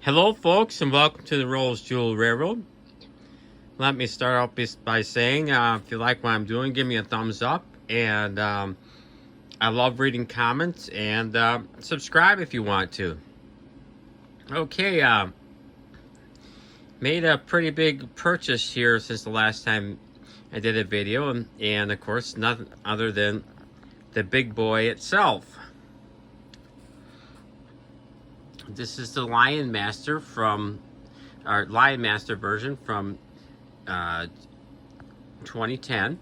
Hello, folks, and welcome to the Rolls Jewel Railroad. Let me start out by saying, if you like what I'm doing, give me a thumbs up. And I love reading comments, and subscribe if you want to. Okay, made a pretty big purchase here since the last time I did a video, and of course, nothing other than the big boy itself. This is the Lion Master version from 2010.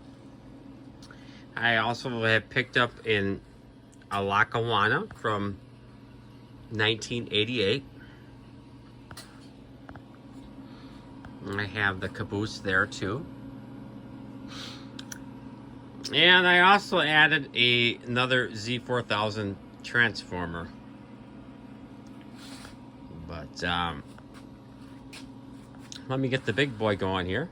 I also have picked up in a Lackawanna from 1988. I have the caboose there too. And I also added another Z4000 transformer. But let me get the big boy going here.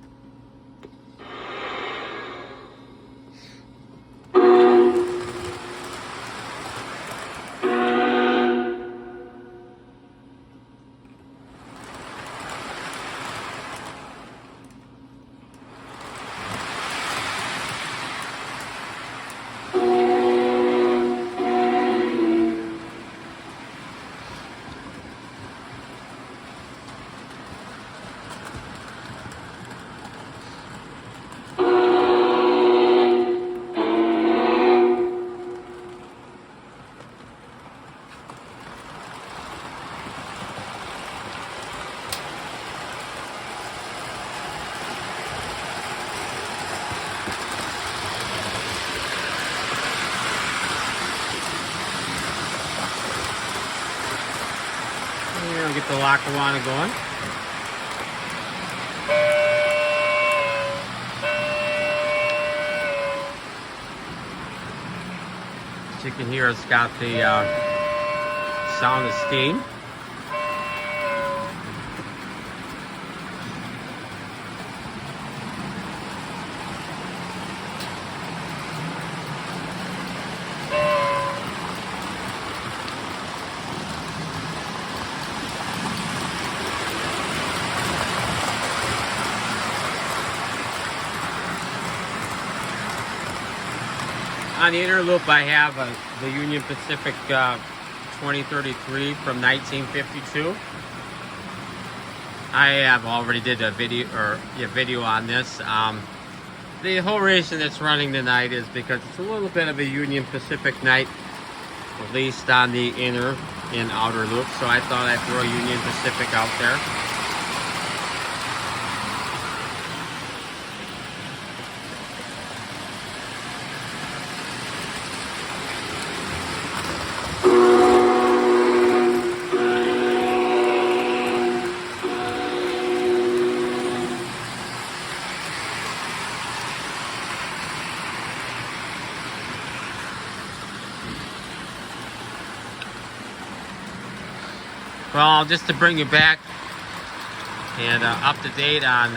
I'll get the Lackawanna going. As you can hear, it's got the sound of steam. On the inner loop, I have the Union Pacific 2033 from 1952. I have already did a video on this. The whole reason it's running tonight is because it's a little bit of a Union Pacific night, at least on the inner and outer loop. So I thought I'd throw Union Pacific out there. Well, just to bring you back and up to date on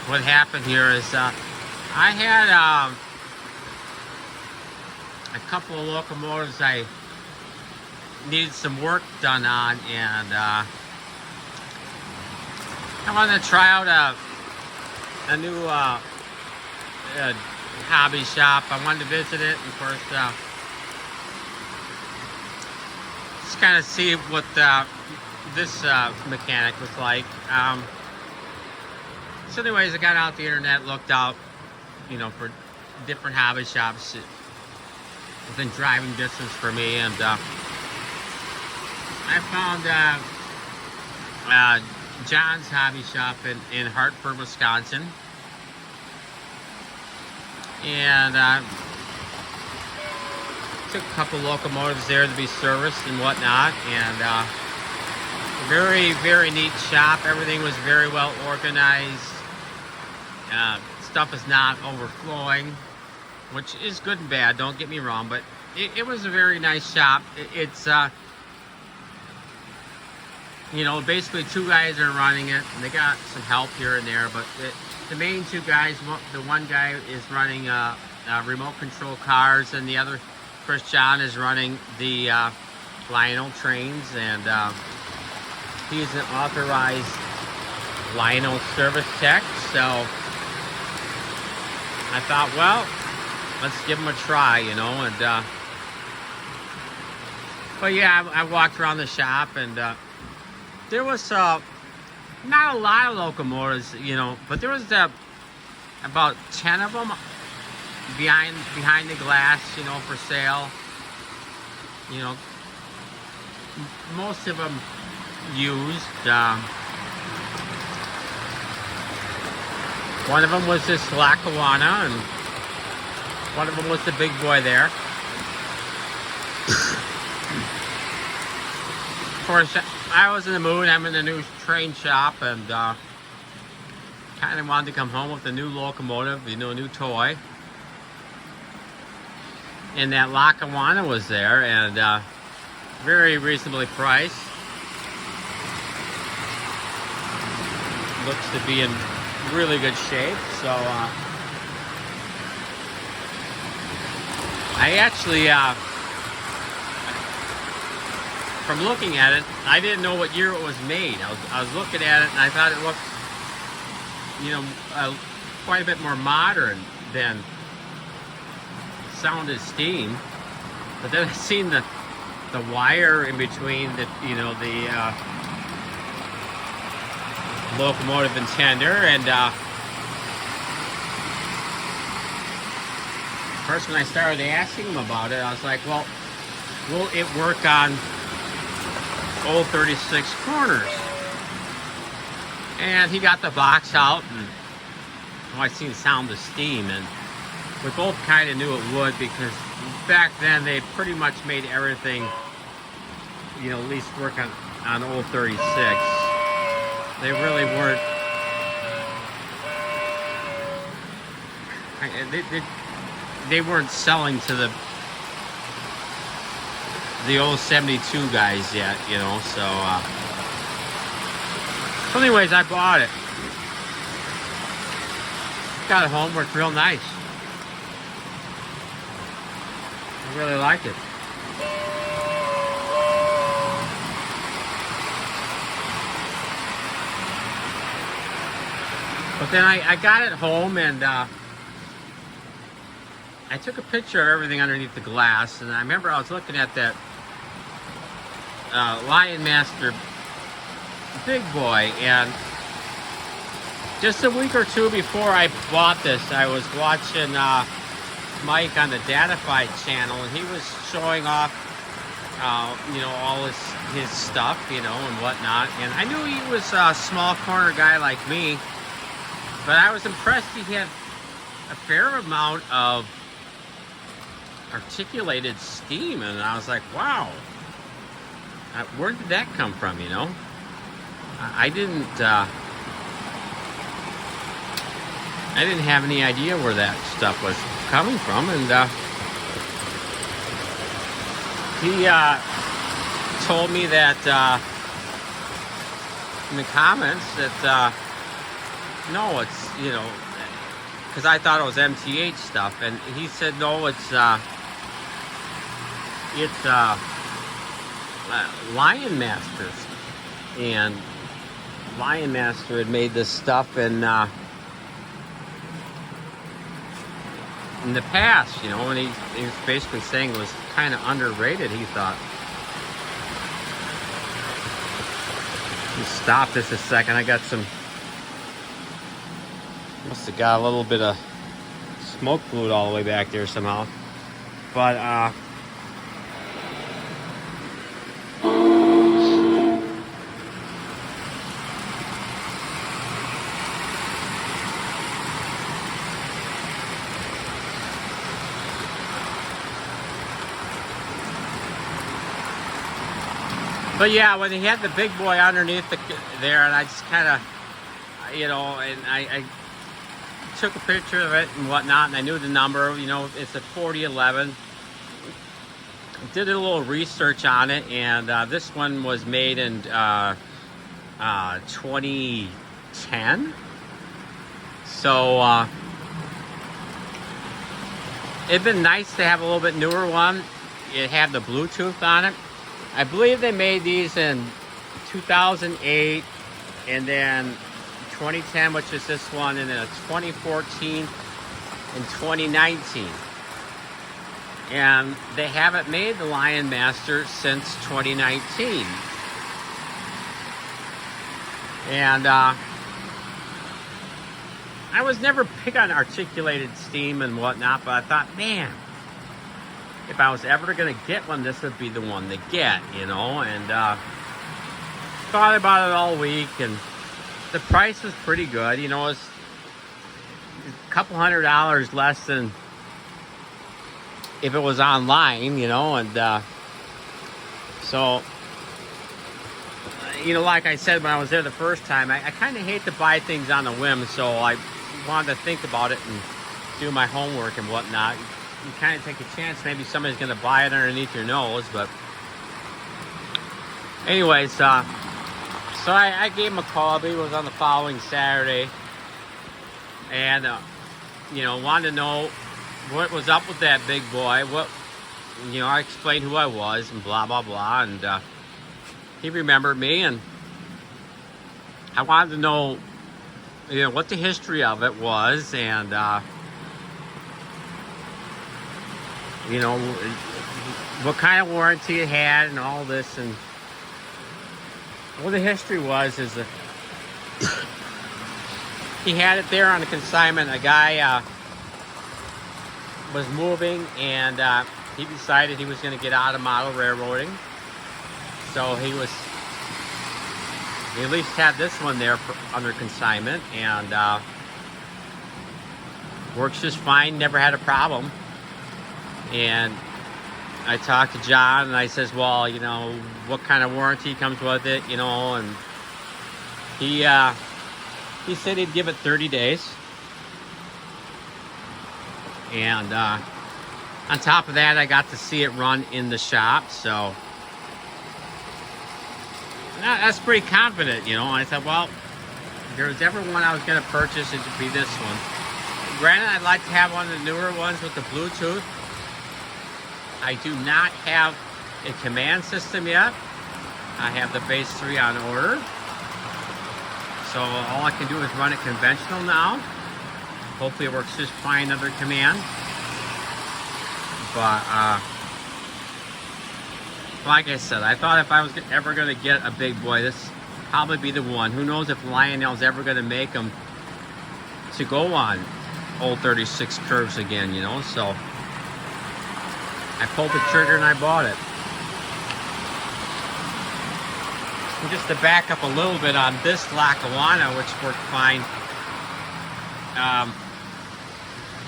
what happened here is I had a couple of locomotives I needed some work done on, and I wanted to try out a new hobby shop. I wanted to visit it, and of course just kind of see what this mechanic was like. So anyways, I got out the internet, looked out, for different hobby shops within driving distance for me, and I found John's Hobby Shop in Hartford, Wisconsin, and took a couple locomotives there to be serviced and whatnot, and very, very neat shop. Everything was very well organized. Stuff is not overflowing, which is good and bad, don't get me wrong, but it was a very nice shop. It's basically two guys are running it, and they got some help here and there, but the main two guys, the one guy is running remote control cars, and the other, Chris John, is running the Lionel trains, and he's an authorized Lionel service tech. So I thought, well, let's give him a try, you know. And but yeah, I walked around the shop, and there was not a lot of locomotives, you know, but there was about 10 of them behind the glass, you know, for sale. You know, most of them used. One of them was this lackawanna, and one of them was the big boy there. Of course, I was in the mood. I'm in the new train shop, and kind of wanted to come home with a new locomotive, you know, a new toy. And that lackawanna was there, and very reasonably priced. Looks to be in really good shape. So I actually, from looking at it, I didn't know what year it was made. I was looking at it, and I thought it looked, you know, quite a bit more modern than sounded steam. But then I seen the wire in between the, you know, the locomotive and tender, and first when I started asking him about it, I was like, well, will it work on old 36 corners? And he got the box out, and I seen the sound of steam, and we both kind of knew it would, because back then they pretty much made everything, you know, at least work on old 36. They really weren't. They weren't selling to the old 72 guys yet, you know. So, anyways, I bought it. Got it home. Worked real nice. I really like it. But then I got it home, and I took a picture of everything underneath the glass, and I remember I was looking at that Lion Master Big Boy, and just a week or two before I bought this, I was watching Mike on the Datafied channel, and he was showing off, you know, all his stuff, you know, and whatnot. And I knew he was a small corner guy like me, but I was impressed he had a fair amount of articulated steam, and I was like, wow, where did that come from, you know? I didn't have any idea where that stuff was coming from, and he told me that in the comments that no, it's, you know, because I thought it was MTH stuff, and he said no, it's Lion Masters, and Lion Master had made this stuff in the past, you know, and he was basically saying it was kind of underrated, he thought. Just stop this a second. I got some, must have got a little bit of smoke fluid all the way back there somehow. But yeah, when he had the big boy underneath there, and I just kind of, you know, and I took a picture of it and whatnot, and I knew the number, you know, it's a 4011. Did a little research on it, and this one was made in 2010. So it'd been nice to have a little bit newer one. It had the Bluetooth on it. I believe they made these in 2008, and then 2010, which is this one, and then a 2014 and 2019. And they haven't made the Lion Master since 2019. And I was never big on articulated steam and whatnot, but I thought, man, if I was ever going to get one, this would be the one to get, you know. And thought about it all week, and the price was pretty good. You know, it's a couple $100 less than if it was online, you know. And so, you know, like I said when I was there the first time, I kind of hate to buy things on a whim, so I wanted to think about it and do my homework and whatnot. You kind of take a chance, maybe somebody's going to buy it underneath your nose, but anyways, so I gave him a call. I believe it was on the following Saturday, and you know, wanted to know what was up with that big boy. What, you know, I explained who I was and blah blah blah, and he remembered me, and I wanted to know, you know, what the history of it was, and you know, what kind of warranty it had and all this. And what the history was is that he had it there on a consignment. A guy was moving, and he decided he was going to get out of model railroading. So he at least had this one there under consignment, and works just fine, never had a problem. And I talked to John, and I says, well, you know, what kind of warranty comes with it, you know. And he said he'd give it 30 days. And on top of that, I got to see it run in the shop, so that's pretty confident, you know. And I said, well, if there was ever one I was going to purchase, it would be this one. Granted, I'd like to have one of the newer ones with the Bluetooth. I do not have a command system yet. I have the base 3 on order. So all I can do is run it conventional now. Hopefully it works just fine under command. But like I said, I thought if I was ever going to get a big boy, this would probably be the one. Who knows if Lionel's ever going to make them to go on old 36 curves again, you know. So I pulled the trigger and I bought it. And just to back up a little bit on this Lackawanna, which worked fine.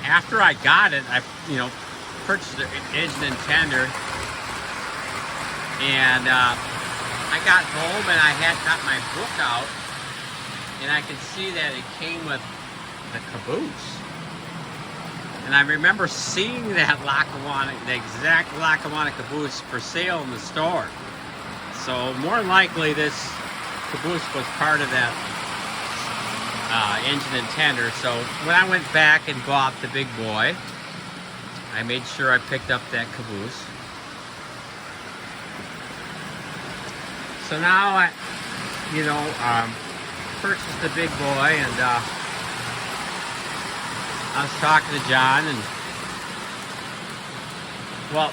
After I got it, I purchased the engine and tender, and I got home and I had got my book out, and I could see that it came with the caboose. And I remember seeing that Lackawanna, the exact Lackawanna caboose for sale in the store. So more than likely this caboose was part of that engine and tender. So when I went back and bought the big boy, I made sure I picked up that caboose. So now I, purchased the big boy, and I was talking to John, and well,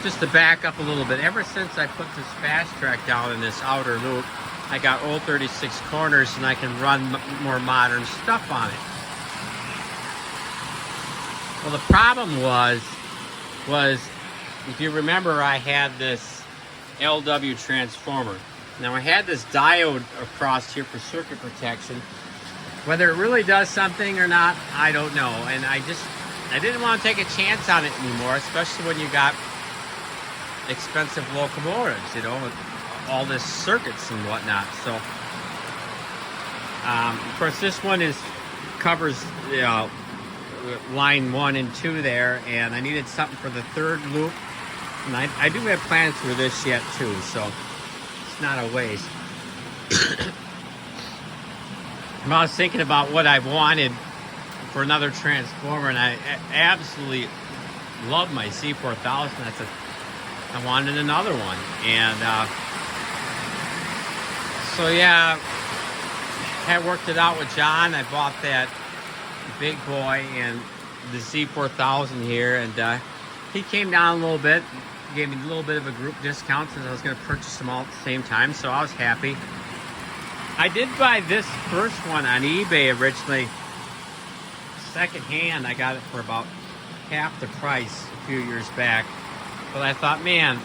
just to back up a little bit, ever since I put this fast track down in this outer loop, I got old 36 corners, and I can run more modern stuff on it. Well, the problem was if you remember, I had this LW transformer. Now I had this diode across here for circuit protection. Whether it really does something or not, I don't know. And I didn't want to take a chance on it anymore, especially when you got expensive locomotives, with all this circuits and whatnot. So, of course, this one covers line 1 and 2 there, and I needed something for the third loop. And I do have plans for this yet too, so it's not a waste. I was thinking about what I wanted for another transformer, and I absolutely love my C4000. I wanted another one. And so yeah, had worked it out with John. I bought that big boy and the Z4000 here, and he came down a little bit, gave me a little bit of a group discount since I was going to purchase them all at the same time, so I was happy. I did buy this first one on eBay originally, second hand. I got it for about half the price a few years back, but I thought, man,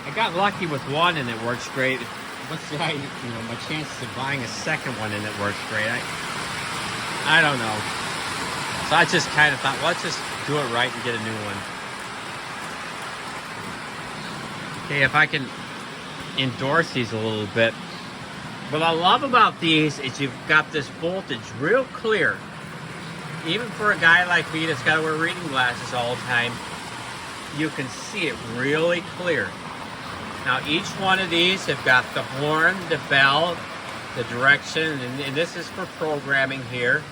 I got lucky with one and it works great. What's the, my chances of buying a second one and it works great? I don't know. So I just kind of thought, well, let's just do it right and get a new one. Okay, if I can endorse these a little bit. What I love about these is you've got this voltage real clear. Even for a guy like me that's got to wear reading glasses all the time, you can see it really clear. Now each one of these have got the horn, the bell, the direction, and this is for programming here.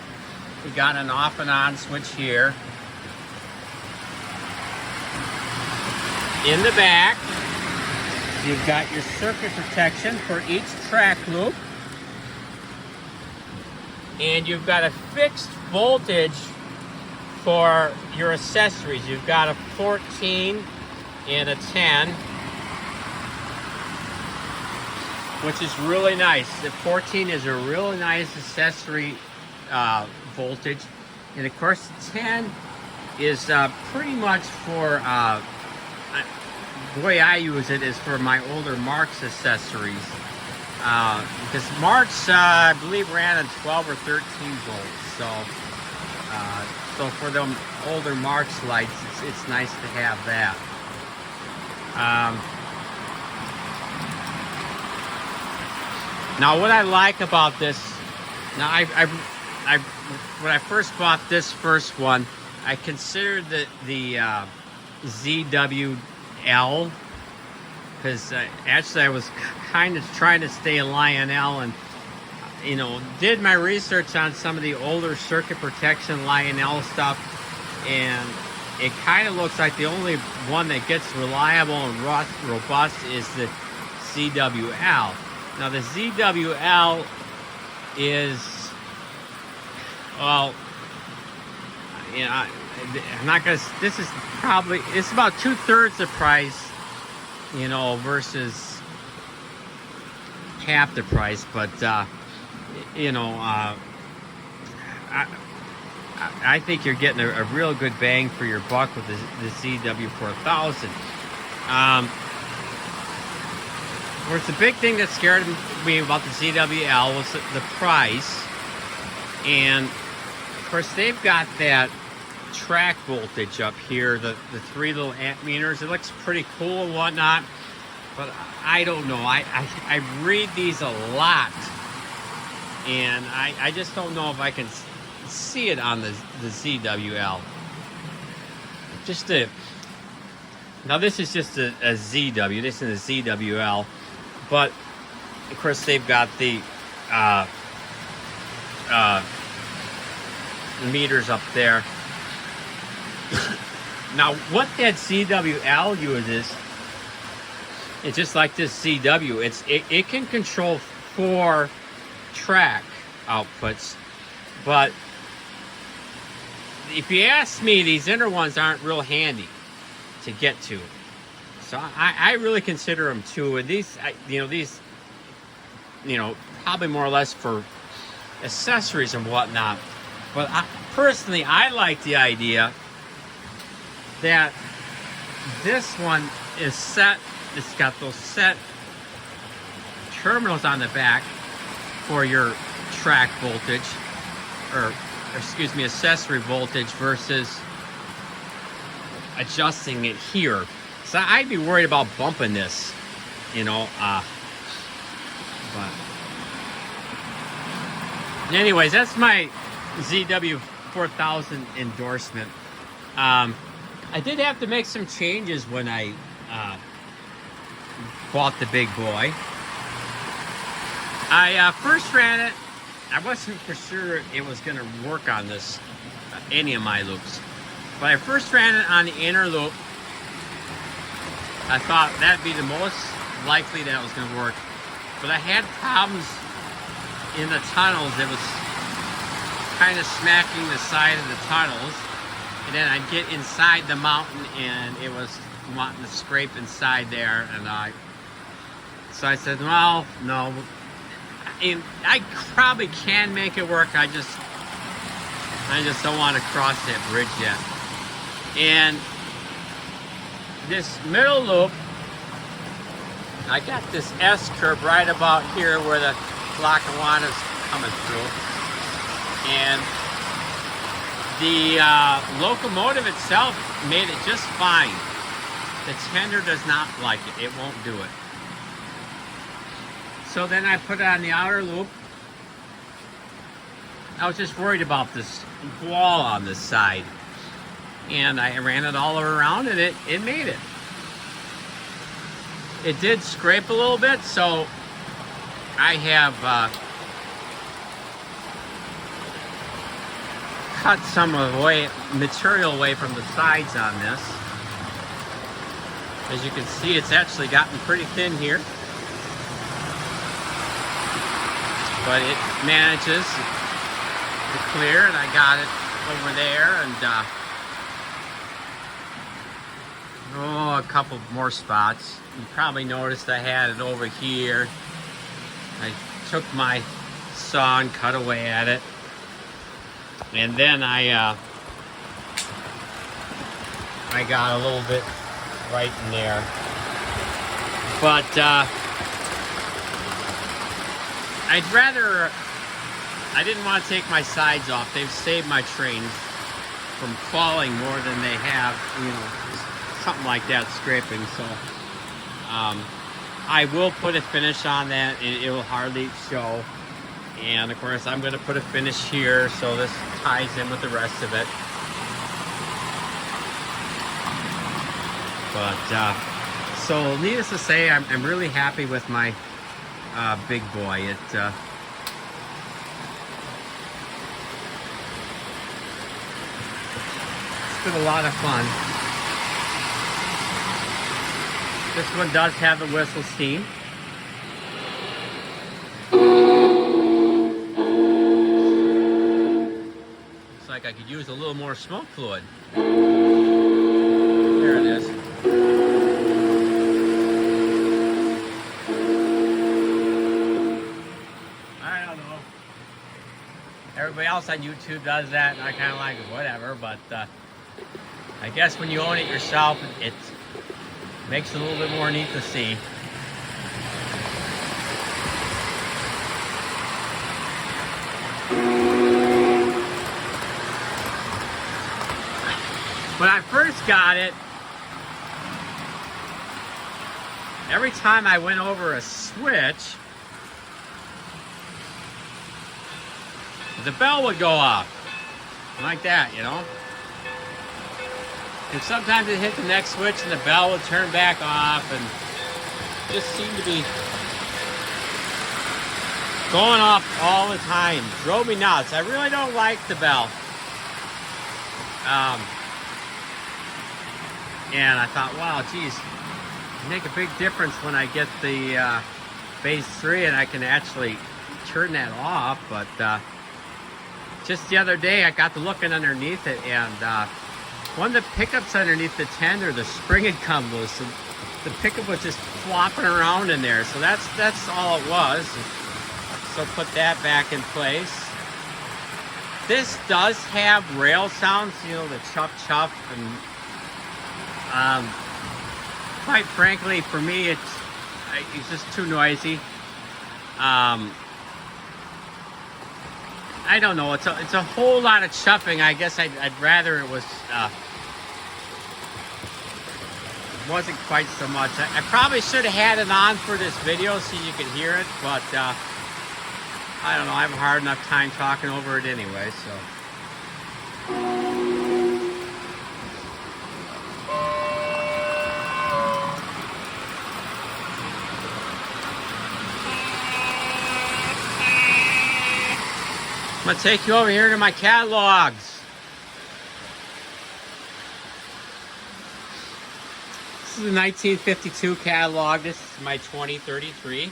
We got an off and on switch here. In the back, you've got your circuit protection for each track loop. And you've got a fixed voltage for your accessories. You've got a 14 and a 10, which is really nice. The 14 is a really nice accessory voltage, and of course the 10 is pretty much for the way I use it is for my older Marks accessories, because Marks I believe ran on 12 or 13 volts, so for them older Marks lights it's nice to have that. Now what I like about this, now when I first bought this first one, I considered the ZWL, because actually I was kind of trying to stay Lionel, and did my research on some of the older circuit protection Lionel stuff, and it kind of looks like the only one that gets reliable and robust is the ZWL. Now the ZWL is, well, I'm not gonna. This is probably, it's about 2/3 the price, versus half the price. But I think you're getting a real good bang for your buck with the ZW4000. Of course, the big thing that scared me about the ZWL was the price, and of course they've got that track voltage up here, the 3 little amp meters. It looks pretty cool and whatnot, but I don't know. I read these a lot, and I just don't know if I can see it on the ZWL. Now this is just a ZW. This is a ZWL, but of course they've got the meters up there. Now what that ZWL uses, it's just like this ZW. It can control 4 track outputs, but if you ask me, these inner ones aren't real handy to get to. So I really consider them 2. And these, probably more or less for accessories and whatnot. But personally, I like the idea that this one is set. It's got those set terminals on the back for your track voltage, or excuse me, accessory voltage, versus adjusting it here. So I'd be worried about bumping this, but anyways, that's my ZW4000 endorsement. I did have to make some changes when I bought the big boy. I first ran it. I wasn't for sure it was going to work on this, any of my loops. But I first ran it on the inner loop, I thought that'd be the most likely that it was going to work. But I had problems in the tunnels. It was kind of smacking the side of the tunnels. And then I'd get inside the mountain and it was wanting to scrape inside there. And so I said, well, no. And I probably can make it work. I just don't want to cross that bridge yet. And this middle loop, I got this S curve right about here where the lackawanna is coming through. And the locomotive itself made it just fine. The tender does not like it. It won't do it. So then I put it on the outer loop. I was just worried about this wall on this side. And I ran it all around and it made it. It did scrape a little bit, so I have cut some of the material away from the sides on this. As you can see, it's actually gotten pretty thin here. But it manages to clear, and I got it over there, and a couple more spots. You probably noticed I had it over here. I took my saw and cut away at it. And then I got a little bit right in there. But I didn't want to take my sides off. They've saved my trains from falling more than they have, something like that scraping. So I will put a finish on that. It will hardly show. And of course I'm going to put a finish here so this ties in with the rest of it. But so needless to say, I'm really happy with my big boy. It's been a lot of fun. This one does have the whistle steam. Looks like I could use a little more smoke fluid. There it is. I don't know. Everybody else on YouTube does that, and I kind of like it, whatever, but I guess when you own it yourself, it makes it a little bit more neat to see. When I first got it, every time I went over a switch, the bell would go off. Like that, And sometimes it hit the next switch and the bell would turn back off, and just seemed to be going off all the time. Drove me nuts. I really don't like the bell. And I thought, wow, geez, it'd make a big difference when I get the base 3 and I can actually turn that off. But just the other day I got to looking underneath it, and one of the pickups underneath the tender, the spring had come loose, and the pickup was just flopping around in there. So that's all it was. So put that back in place. This does have rail sounds, the chuff chuff, and quite frankly, for me, it's just too noisy. I don't know. It's a whole lot of chuffing. I guess I'd rather it was wasn't quite so much. I probably should have had it on for this video so you could hear it, but I don't know. I have a hard enough time talking over it anyway, so. I'm going to take you over here to my catalogs. This is a 1952 catalog. This is my 2033.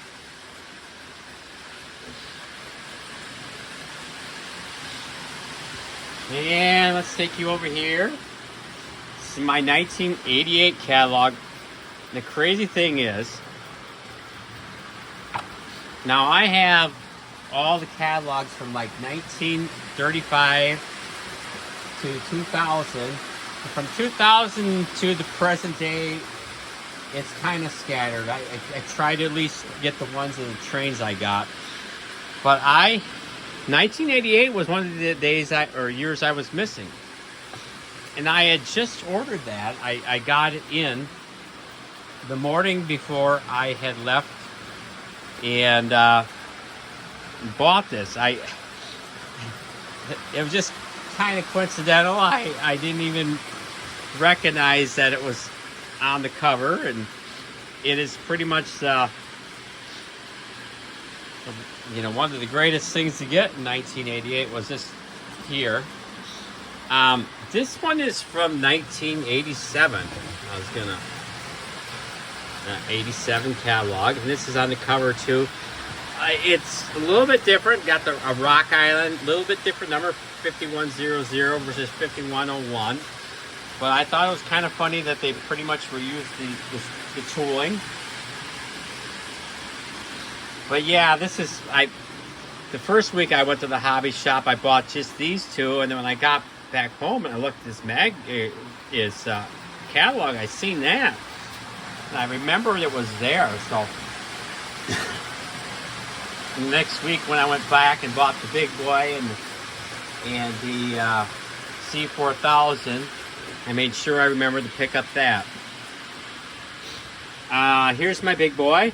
And let's take you over here. This is my 1988 catalog. The crazy thing is, now I have all the catalogs from like 1935 to 2000. From 2000 to the present day, it's kind of scattered. I try to at least get the ones of the trains I got. But 1988 was one of the days years I was missing. And I had just ordered that. I got it in the morning before I had left and bought this. It was just kind of coincidental. I didn't even recognize that it was on the cover, and it is pretty much one of the greatest things to get in 1988 was this here. This one is from 1987. I was gonna 87 catalog, and this is on the cover too. It's a little bit different. Got a Rock Island, a little bit different number, 5100 versus 5101. But I thought it was kind of funny that they pretty much reused the tooling. But yeah, this is the first week I went to the hobby shop, I bought just these two, and then when I got back home and I looked at this catalog, I seen that, and I remembered it was there. So next week when I went back and bought the big boy and the C4000, I made sure I remembered to pick up that. Here's my big boy.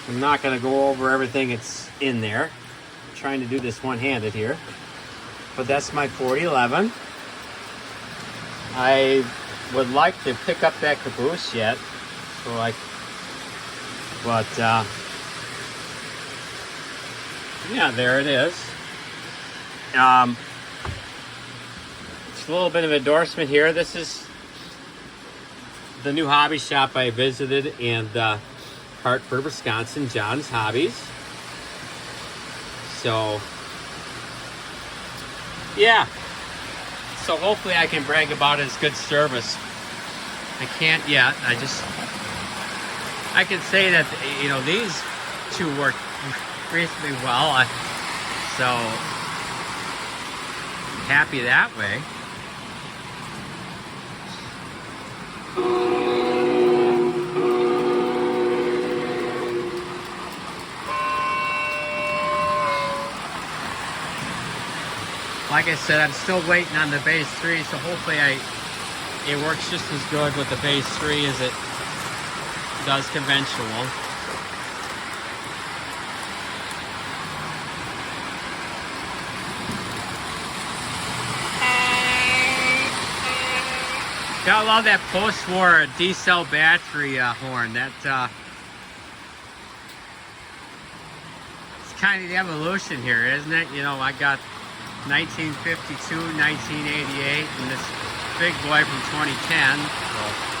I'm not going to go over everything that's in there. I'm trying to do this one-handed here. But that's my 4011. I would like to pick up that caboose yet. Yeah, there it is. It's a little bit of endorsement here. This is the new hobby shop I visited in Hartford, Wisconsin, John's Hobbies. So, yeah. So hopefully I can brag about its good service. I can't yet. I can say that, these two work reasonably well. So happy that way. Like I said, I'm still waiting on the base 3, so hopefully it works just as good with the base 3 as it does conventional. Gotta love that post-war D-cell battery horn. It's kind of the evolution here, isn't it? I got 1952, 1988, and this big boy from 2010. So.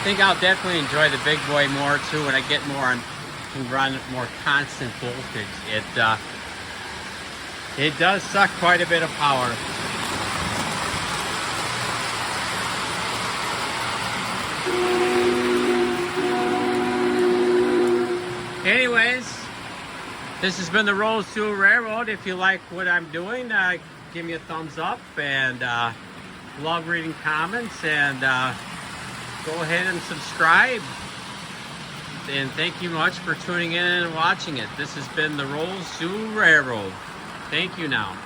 think I'll definitely enjoy the big boy more too when I get more on, can run more constant voltage. It does suck quite a bit of power. Anyways, this has been the Rolls Jewel Railroad. If you like what I'm doing, give me a thumbs up, and love reading comments, and go ahead and subscribe. And thank you much for tuning in and watching it. This has been the Rolls Jewel Railroad. Thank you now.